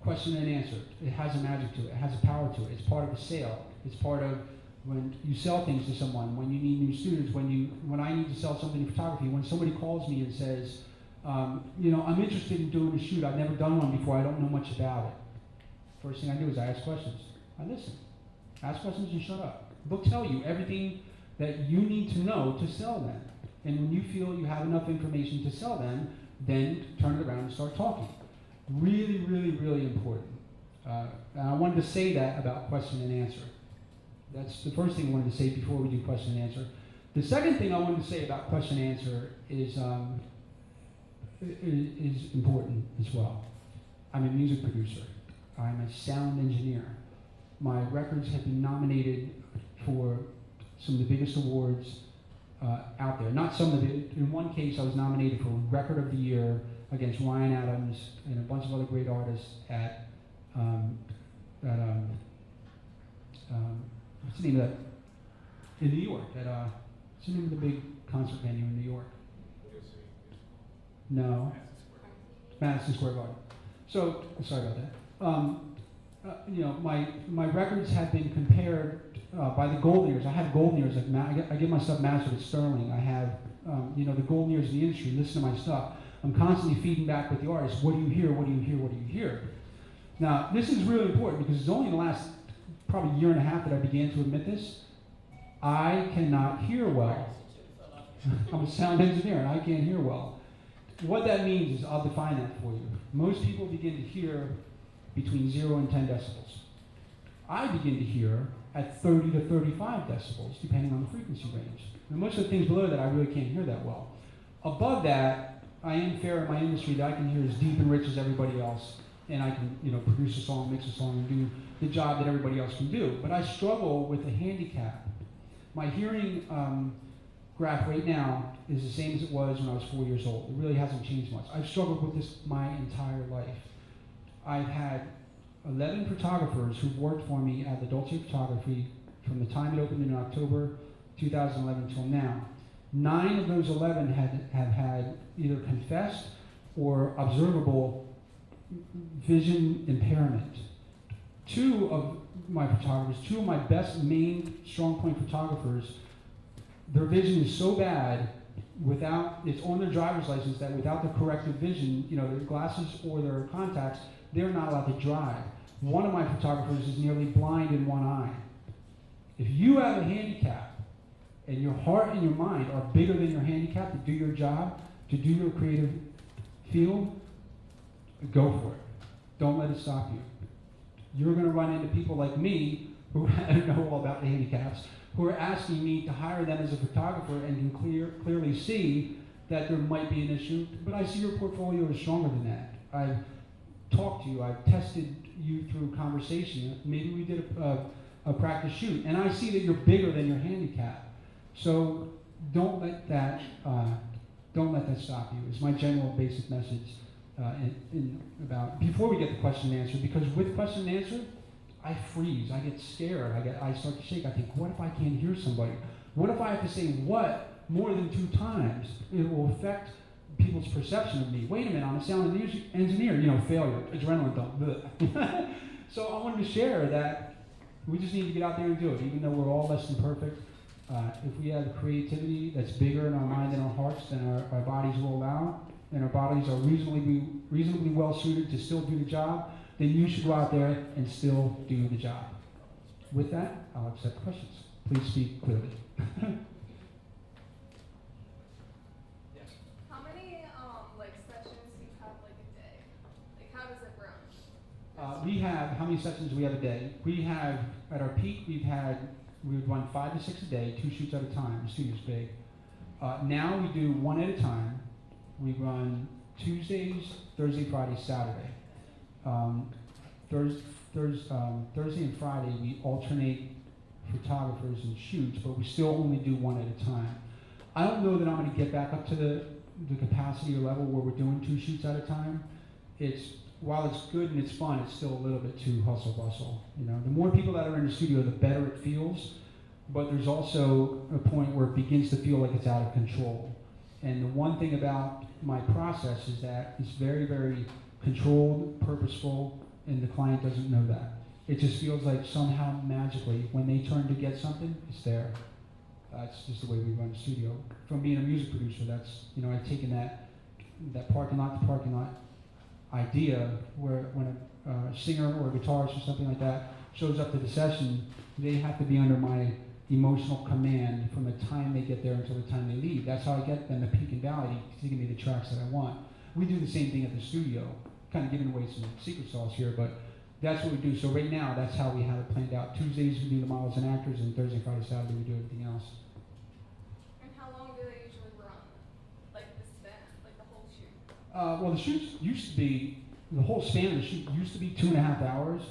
question and answer. It has a magic to it. It has a power to it. It's part of a sale. It's part of when you sell things to someone, when you need new students, when I need to sell something in photography, when somebody calls me and says, you know, I'm interested in doing a shoot. I've never done one before. I don't know much about it. First thing I do is I ask questions. I listen. Ask questions and shut up. They'll tell you everything that you need to know to sell them. And when you feel you have enough information to sell them, then turn it around and start talking. Really, really, really important. And I wanted to say that about question and answer. That's the first thing I wanted to say before we do question and answer. The second thing I wanted to say about question and answer is important as well. I'm a music producer. I'm a sound engineer. My records have been nominated for some of the biggest awards out there. Not some of the, in one case I was nominated for Record of the Year against Ryan Adams and a bunch of other great artists at, what's the name of that? In New York, what's the name of the big concert venue in New York? No. Madison Square Garden. So, sorry about that. You know, my records have been compared by the Golden Ears. I have Golden Ears. I get my stuff mastered at Sterling. I have, you know, the Golden Ears of the industry. Listen to my stuff. I'm constantly feeding back with the artist, what do you hear, what do you hear, what do you hear? Now, this is really important because it's only in the last probably year and a half that I began to admit this. I cannot hear well. I'm a sound engineer and I can't hear well. What that means is, I'll define that for you. Most people begin to hear between 0 and 10 decibels. I begin to hear at 30 to 35 decibels, depending on the frequency range. Now, most of the things below that, I really can't hear that well. Above that, I am fair in my industry that I can hear as deep and rich as everybody else, and I can, produce a song, mix a song, and do the job that everybody else can do. But I struggle with a handicap. My hearing graph right now is the same as it was when I was 4 years old. It really hasn't changed much. I've struggled with this my entire life. I've had 11 photographers who've worked for me at the Dolce Photography from the time it opened in October 2011 till now. 9 of those 11 have had either confessed or observable vision impairment. 2 of my photographers, 2 of my best main strong point photographers, their vision is so bad it's on their driver's license that without the corrective vision, their glasses or their contacts, they're not allowed to drive. One of my photographers is nearly blind in one eye. If you have a handicap and your heart and your mind are bigger than your handicap to do your job, to do your creative field, go for it. Don't let it stop you. You're going to run into people like me who know all about the handicaps, who are asking me to hire them as a photographer and can clearly see that there might be an issue, but I see your portfolio is stronger than that. I've talked to you, I've tested you through conversation. Maybe we did a practice shoot, and I see that you're bigger than your handicap. So don't let that stop you. It's my general basic message about before we get the question and answer, because with question and answer, I freeze, I get scared, I start to shake. I think, what if I can't hear somebody? What if I have to say what more than 2 times? It will affect people's perception of me. Wait a minute, I'm a sound engineer, failure, adrenaline dump. So I wanted to share that we just need to get out there and do it, even though we're all less than perfect. If we have creativity that's bigger in our mind than our hearts, then our bodies will allow, and our bodies are reasonably well suited to still do the job, then you should go out there and still do the job. With that, I'll accept questions. Please speak clearly. Yes. How many sessions do you have a day? How does it run? We have, how many sessions do we have a day? We have, at our peak, we would run 5 to 6 a day, 2 shoots at a time. The studio's big. Now we do 1 at a time. We run Tuesdays, Thursday, Friday, Saturday. Thursday and Friday we alternate photographers and shoots, but we still only do 1 at a time. I don't know that I'm going to get back up to the capacity or level where we're doing 2 shoots at a time. While it's good and it's fun, it's still a little bit too hustle bustle. The more people that are in the studio, the better it feels. But there's also a point where it begins to feel like it's out of control. And the one thing about my process is that it's very, very controlled, purposeful, and the client doesn't know that. It just feels like somehow magically, when they turn to get something, it's there. That's just the way we run the studio. From being a music producer, I've taken that parking lot to parking lot idea where when a singer or a guitarist or something like that shows up to the session, they have to be under my emotional command from the time they get there until the time they leave. That's how I get them to peak and valley to give me the tracks that I want. We do the same thing at the studio, kind of giving away some secret sauce here, but that's what we do. So right now, that's how we have it planned out. Tuesdays we do the models and actors, and Thursday, Friday, Saturday we do everything else. And how long do they usually run? The span, the whole shoot? Well, the shoots used to be, the whole span of the shoot used to be 2.5 hours,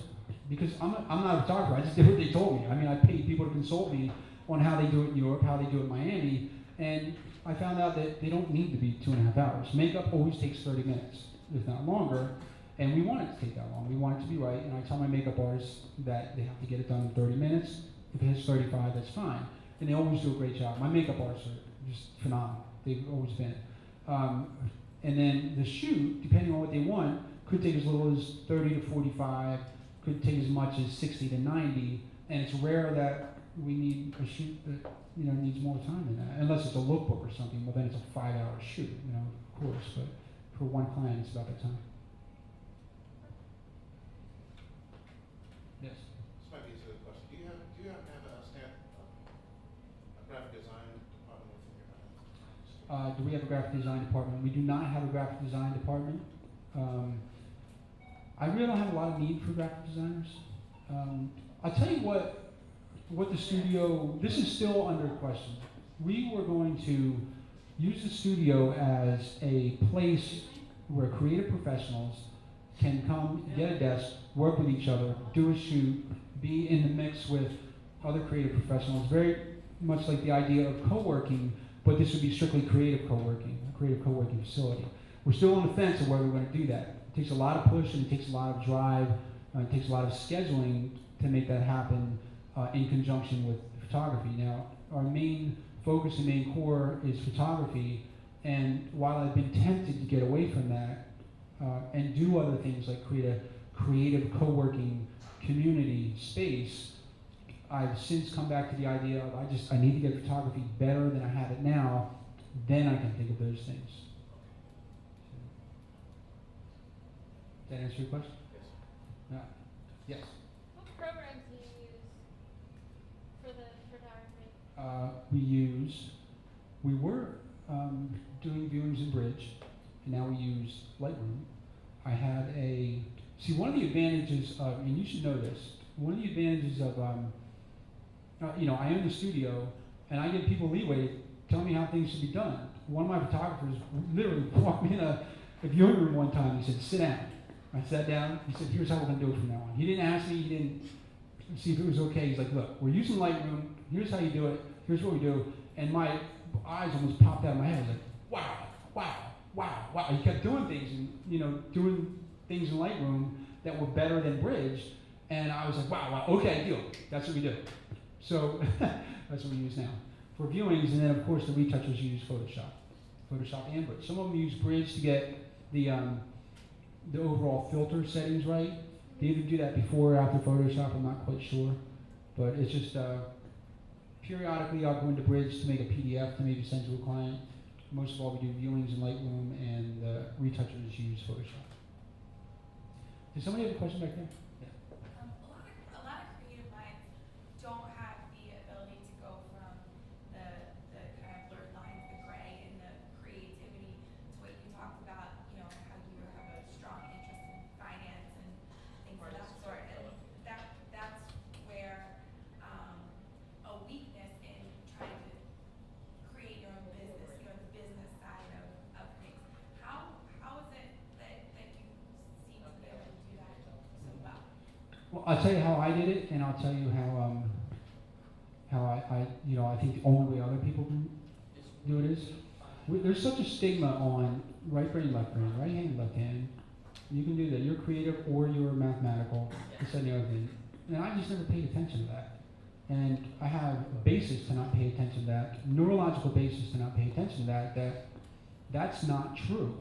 because I'm not a photographer, I just did what they told me. I paid people to consult me on how they do it in Europe, how they do it in Miami, and I found out that they don't need to be 2.5 hours. Makeup always takes 30 minutes, if not longer, and we want it to take that long. We want it to be right, and I tell my makeup artists that they have to get it done in 30 minutes. If it hits 35, that's fine. And they always do a great job. My makeup artists are just phenomenal. They've always been. And then the shoot, depending on what they want, could take as little as 30 to 45, could take as much as 60 to 90, and it's rare that we need a shoot that needs more time than that, unless it's a lookbook or something. Well, then it's a 5-hour shoot, of course. But for one client, it's about that time. Yes. This might be a silly question. Do you have to have a graphic design department within your house? Do we have a graphic design department? We do not have a graphic design department. I really don't have a lot of need for graphic designers. I'll tell you what the studio, this is still under question. We were going to use the studio as a place where creative professionals can come, get a desk, work with each other, do a shoot, be in the mix with other creative professionals, very much like the idea of co-working, but this would be strictly creative co-working, a creative co-working facility. We're still on the fence of whether we're going to do that. It takes a lot of push and it takes a lot of drive, it takes a lot of scheduling to make that happen in conjunction with photography. Now, our main focus and main core is photography, and while I've been tempted to get away from that and do other things like create a creative co-working community space, I've since come back to the idea of I need to get photography better than I have it now, then I can think of those things. Does that answer your question? Yes. Yes. What programs do you use for the photography? We were doing viewings in Bridge, and now we use Lightroom. One of the advantages of, and you should know this, one of the advantages of, I own the studio, and I give people leeway to tell me how things should be done. One of my photographers literally walked me in a viewing room one time. He said, "Sit down." I sat down. He said, "Here's how we're going to do it from now on." He didn't ask me. He didn't see if it was okay. He's like, "Look, we're using Lightroom. Here's how you do it. Here's what we do." And my eyes almost popped out of my head. I was like, "Wow, wow, wow, wow!" He kept doing things, and doing things in Lightroom that were better than Bridge. And I was like, "Wow, wow, okay, deal. That's what we do." So that's what we use now for viewings. And then, of course, the retouchers use Photoshop and Bridge. Some of them use Bridge to get the overall filter settings right. They either do that before or after Photoshop, I'm not quite sure. But it's just periodically I'll go into Bridge to make a PDF to maybe send to a client. Most of all, we do viewings in Lightroom, and retouchers use Photoshop. Did somebody have a question back there? Yeah. A lot of creative minds don't have the ability to go from the kind of blurred lines, the gray, and the creativity to what you talked about, how you have a strong interest in finance and things of that sort. And that's where a weakness in trying to create your own business, the business side of things. How is it that you seem to be able to do that so well? Well, I'll tell you how I did it, and I'll tell you how I think the only way other people do it is. There's such a stigma on right brain, left hand, left hand. You can do that. You're creative or you're mathematical. This and the other thing. And I just never paid attention to that. And I have a basis to not pay attention to that, neurological basis to not pay attention to that, that's not true.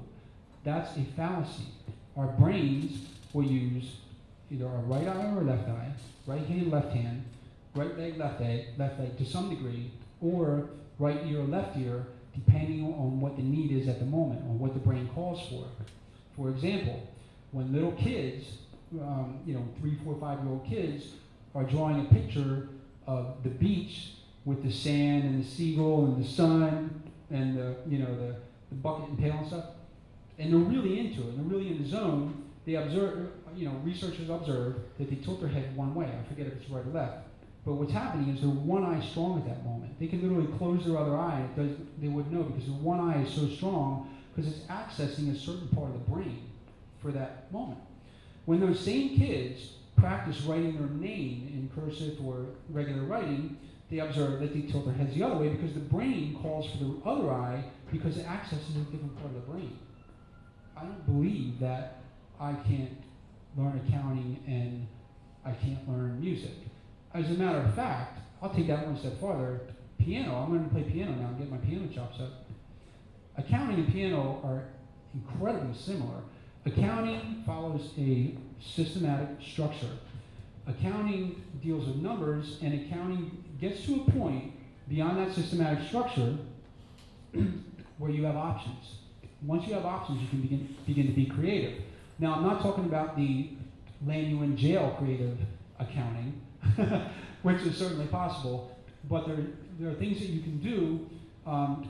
That's a fallacy. Our brains will use either our right eye or left eye, right hand, right leg, left leg to some degree, or right ear, left ear, depending on what the need is at the moment, or what the brain calls for. For example, when little kids, 3, 4, 5-year-old kids are drawing a picture of the beach with the sand and the seagull and the sun and the bucket and pail and stuff, and they're really into it, and they're really in the zone, they observe, researchers observe that they tilt their head one way. I forget if it's right or left. But what's happening is their one eye is strong at that moment. They can literally close their other eye, they wouldn't know because their one eye is so strong because it's accessing a certain part of the brain for that moment. When those same kids practice writing their name in cursive or regular writing, they observe that they tilt their heads the other way because the brain calls for the other eye because it accesses a different part of the brain. I don't believe that I can't learn accounting and I can't learn music. As a matter of fact, I'll take that one step farther. Piano, I'm learning to play piano now and get my piano chops up. Accounting and piano are incredibly similar. Accounting follows a systematic structure. Accounting deals with numbers, and accounting gets to a point beyond that systematic structure where you have options. once you have options, you can begin to be creative. Now, I'm not talking about the land you in jail creative accounting, which is certainly possible, but there are things that you can do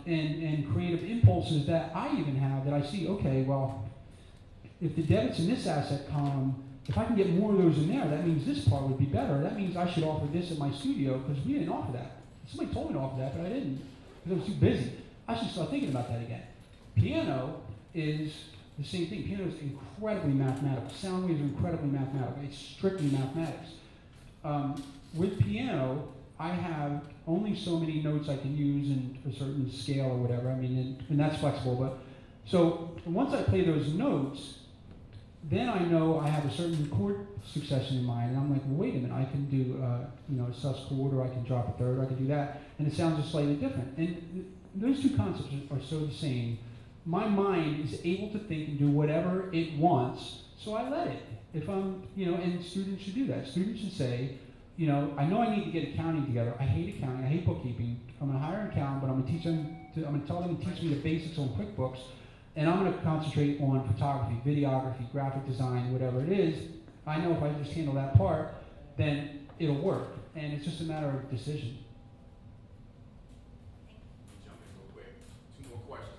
and creative impulses that I even have that I see, okay, well, if the debit's in this asset column, if I can get more of those in there, that means this part would be better. That means I should offer this at my studio because we didn't offer that. Somebody told me to offer that, but I didn't because I was too busy. I should start thinking about that again. Piano is the same thing. Piano is incredibly mathematical. Sound waves are incredibly mathematical. It's strictly mathematics. With piano, I have only so many notes I can use in a certain scale or whatever. I mean, and that's flexible. But so once I play those notes, then I know I have a certain chord succession in mind, and I'm like, well, wait a minute, I can do a sus chord, or I can drop a third, or I can do that, and it sounds just slightly different. And those two concepts are so the same. My mind is able to think and do whatever it wants, so I let it. If I'm, and students should do that. Students should say, I know I need to get accounting together. I hate accounting. I hate bookkeeping. I'm going to hire an accountant, but I'm going to teach them. I'm going to tell them to teach me the basics on QuickBooks, and I'm going to concentrate on photography, videography, graphic design, whatever it is. I know if I just handle that part, then it'll work, and it's just a matter of decision. Jump in real quick. 2 more questions.